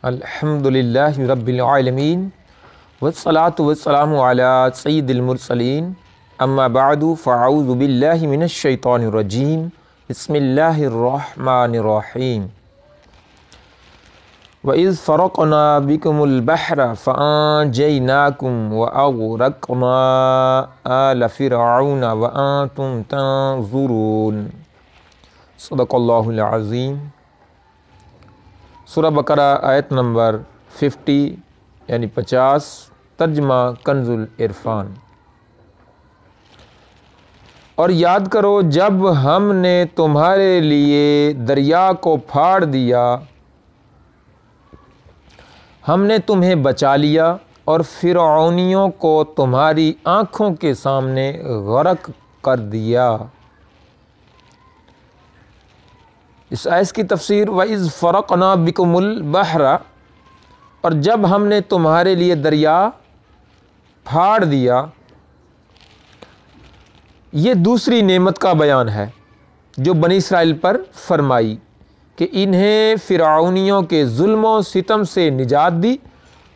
الحمدللہ رب العالمین والصلاة والسلام علی سید المرسلین اما بعد فاعوذ باللہ من الشیطان الرجیم بسم اللہ الرحمن الرحیم وَإِذْ فَرَقْنَا بِكُمُ الْبَحْرَ فَأَنْجَيْنَاكُمْ وَأَغْرَقْنَا آلَ فِرْعَوْنَ وَأَنْتُمْ تَنْظُرُونَ صدق اللہ العظیم۔ سورہ بقرہ آیت نمبر 50 یعنی 50، ترجمہ کنز العرفان۔ اور یاد کرو جب ہم نے تمہارے لیے دریا کو پھاڑ دیا، ہم نے تمہیں بچا لیا اور فرعونیوں کو تمہاری آنکھوں کے سامنے غرق کر دیا۔ اس آیت کی تفسیر وَإِذْ فَرَقْنَا بِكُمُ الْبَحْرَ، اور جب ہم نے تمہارے لیے دریا پھاڑ دیا، یہ دوسری نعمت کا بیان ہے جو بنی اسرائیل پر فرمائی کہ انہیں فرعونیوں کے ظلم و ستم سے نجات دی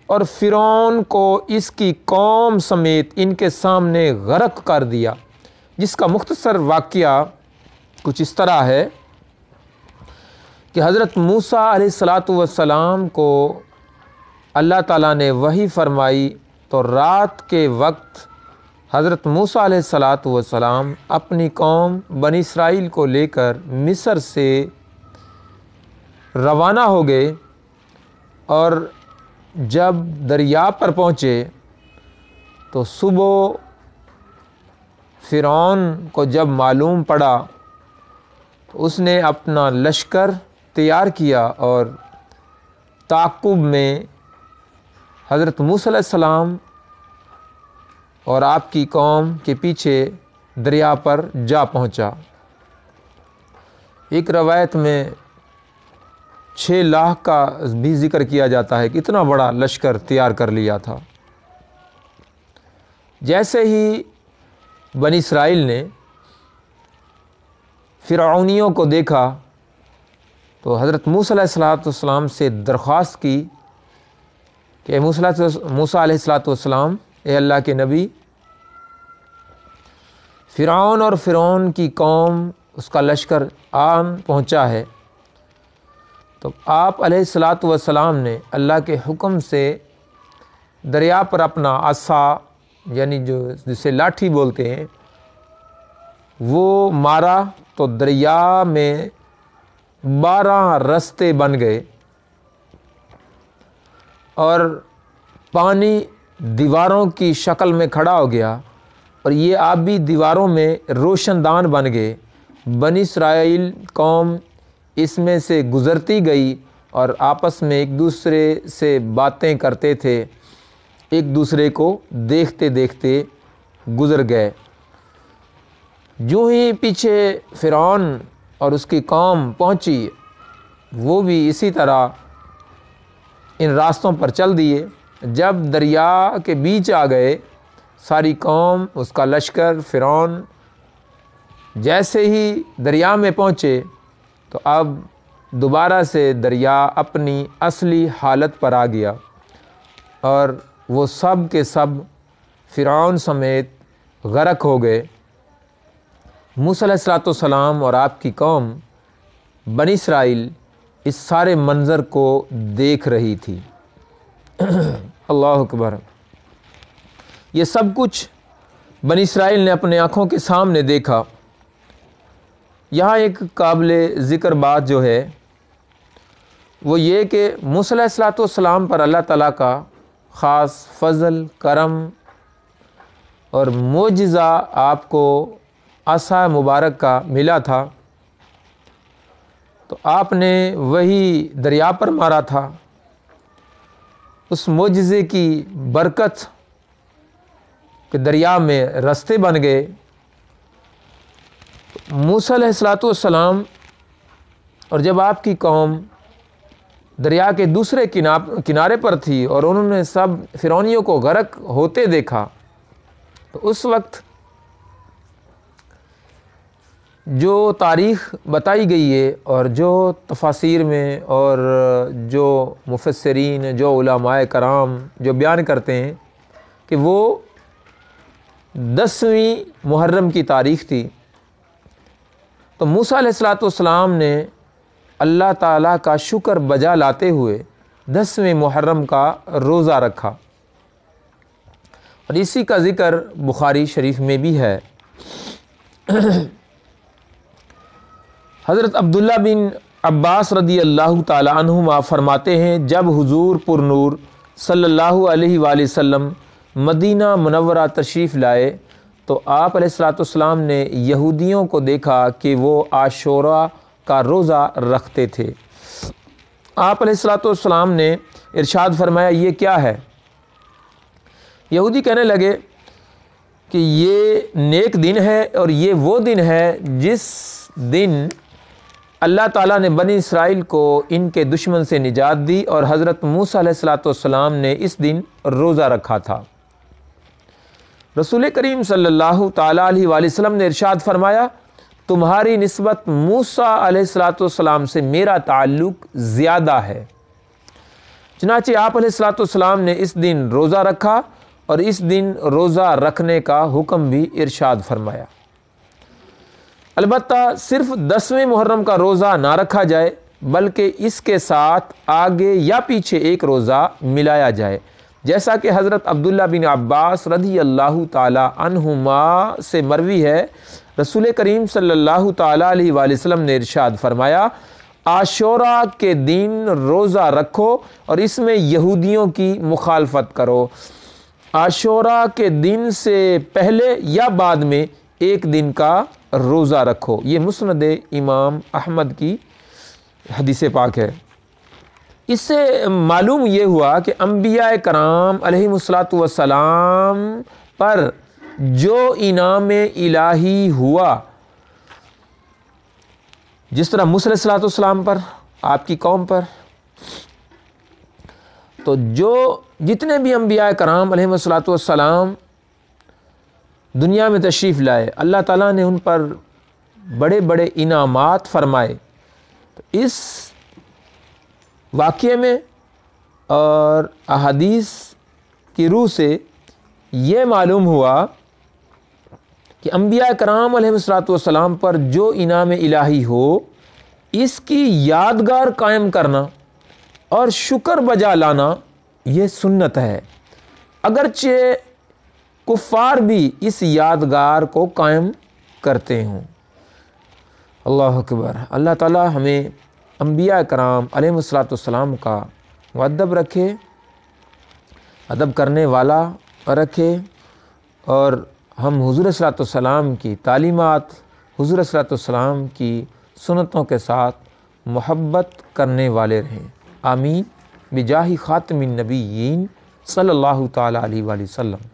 اور فرعون کو اس کی قوم سمیت ان کے سامنے غرق کر دیا، جس کا مختصر واقعہ کچھ اس طرح ہے کہ حضرت موسیٰ علیہ السلام کو اللہ تعالیٰ نے وحی فرمائی تو رات کے وقت حضرت موسیٰ علیہ السلام اپنی قوم بنی اسرائیل کو لے کر مصر سے روانہ ہو گئے، اور جب دریا پر پہنچے تو صبح فرعون کو جب معلوم پڑا تو اس نے اپنا لشکر تیار کیا اور تعاقب میں حضرت موسیٰ علیہ السلام اور آپ کی قوم کے پیچھے دریا پر جا پہنچا۔ ایک روایت میں 6 لاکھ کا بھی ذکر کیا جاتا ہے کہ اتنا بڑا لشکر تیار کر لیا تھا۔ جیسے ہی بنی اسرائیل نے فرعونیوں کو دیکھا تو حضرت موسیٰ علیہ السلام سے درخواست کی کہ موسیٰ علیہ السلام، اے اللہ کے نبی، فرعون اور فرعون کی قوم، اس کا لشکر آن پہنچا ہے، تو آپ علیہ السلام نے اللہ کے حکم سے دریا پر اپنا عصا یعنی جسے لاٹھی بولتے ہیں وہ مارا تو دریا میں 12 رستے بن گئے اور پانی دیواروں کی شکل میں کھڑا ہو گیا، اور یہ آبی دیواروں میں روشن دان بن گئے۔ بنی اسرائیل قوم اس میں سے گزرتی گئی اور آپس میں ایک دوسرے سے باتیں کرتے تھے، ایک دوسرے کو دیکھتے دیکھتے گزر گئے۔ جو ہی پیچھے فرعون اور اس کی قوم پہنچی، وہ بھی اسی طرح ان راستوں پر چل دیے۔ جب دریا کے بیچ آ گئے، ساری قوم، اس کا لشکر، فرعون جیسے ہی دریا میں پہنچے تو اب دوبارہ سے دریا اپنی اصلی حالت پر آ گیا، اور وہ سب کے سب فرعون سمیت غرق ہو گئے۔ موسیٰ علیہ السلام اور آپ کی قوم بنی اسرائیل اس سارے منظر کو دیکھ رہی تھی۔ اللہ اکبر۔ یہ سب کچھ بنی اسرائیل نے اپنے آنکھوں کے سامنے دیکھا۔ یہاں ایک قابل ذکر بات جو ہے وہ یہ کہ موسیٰ علیہ السلام پر اللہ تعالیٰ کا خاص فضل، کرم اور معجزہ آپ کو عصا مبارک کا ملا تھا، تو آپ نے وہی دریا پر مارا تھا۔ اس معجزے کی برکت کہ دریا میں رستے بن گئے۔ موسیٰ علیہ السلام اور جب آپ کی قوم دریا کے دوسرے کنارے پر تھی اور انہوں نے سب فرعونیوں کو غرق ہوتے دیکھا، تو اس وقت جو تاریخ بتائی گئی ہے اور جو تفاسیر میں اور جو مفسرین جو علماء کرام جو بیان کرتے ہیں کہ وہ 10ویں محرم کی تاریخ تھی، تو موسیٰ علیہ السلام نے اللہ تعالیٰ کا شکر بجا لاتے ہوئے 10ویں محرم کا روزہ رکھا، اور اسی کا ذکر بخاری شریف میں بھی ہے۔ حضرت عبداللہ بن عباس رضی اللہ تعالی عنہما فرماتے ہیں، جب حضور پر نور صلی اللہ علیہ وآلہ وسلم مدینہ منورہ تشریف لائے تو آپ علیہ السلام نے یہودیوں کو دیکھا کہ وہ عاشوراء کا روزہ رکھتے تھے۔ آپ علیہ السلام نے ارشاد فرمایا، یہ کیا ہے؟ یہودی کہنے لگے کہ یہ نیک دن ہے اور یہ وہ دن ہے جس دن اللہ تعالیٰ نے بنی اسرائیل کو ان کے دشمن سے نجات دی، اور حضرت موسیٰ علیہ السلام نے اس دن روزہ رکھا تھا۔ رسول کریم صلی اللہ تعالیٰ علیہ وآلہ وسلم نے ارشاد فرمایا، تمہاری نسبت موسیٰ علیہ السلام سے میرا تعلق زیادہ ہے۔ چنانچہ آپ علیہ السلام نے اس دن روزہ رکھا اور اس دن روزہ رکھنے کا حکم بھی ارشاد فرمایا۔ البتہ صرف 10ویں محرم کا روزہ نہ رکھا جائے، بلکہ اس کے ساتھ آگے یا پیچھے ایک روزہ ملایا جائے، جیسا کہ حضرت عبداللہ بن عباس رضی اللہ تعالی عنہما سے مروی ہے، رسول کریم صلی اللہ تعالی علیہ وآلہ وسلم نے ارشاد فرمایا، عاشوراء کے دن روزہ رکھو اور اس میں یہودیوں کی مخالفت کرو۔ عاشوراء کے دن سے پہلے یا بعد میں ایک دن کا روزہ رکھو۔ یہ مسند امام احمد کی حدیث پاک ہے۔ اس سے معلوم یہ ہوا کہ انبیاء کرام علیہم السلام پر جو انعام الہی ہوا، جس طرح موسیٰ علیہ السلام پر، آپ کی قوم پر، تو جتنے بھی انبیاء کرام علیہم السلام دنیا میں تشریف لائے، اللہ تعالیٰ نے ان پر بڑے بڑے انعامات فرمائے۔ تو اس واقعے میں اور احادیث کی روح سے یہ معلوم ہوا کہ انبیاء کرام علیہ السلام پر جو انعام الہی ہو، اس کی یادگار قائم کرنا اور شکر بجا لانا یہ سنت ہے، اگرچہ کفار بھی اس یادگار کو قائم کرتے ہوں۔ اللہ اکبر۔ اللہ تعالی ہمیں انبیاء کرام علیہ السلام کا مؤدب رکھے، ادب کرنے والا رکھے، اور ہم حضور صلی اللہ علیہ وسلم کی تعلیمات، حضور صلی اللہ علیہ وسلم کی سنتوں کے ساتھ محبت کرنے والے رہیں۔ آمین بجاہ خاتم النبیین صلی اللہ تعالی علیہ وآلہ وسلم۔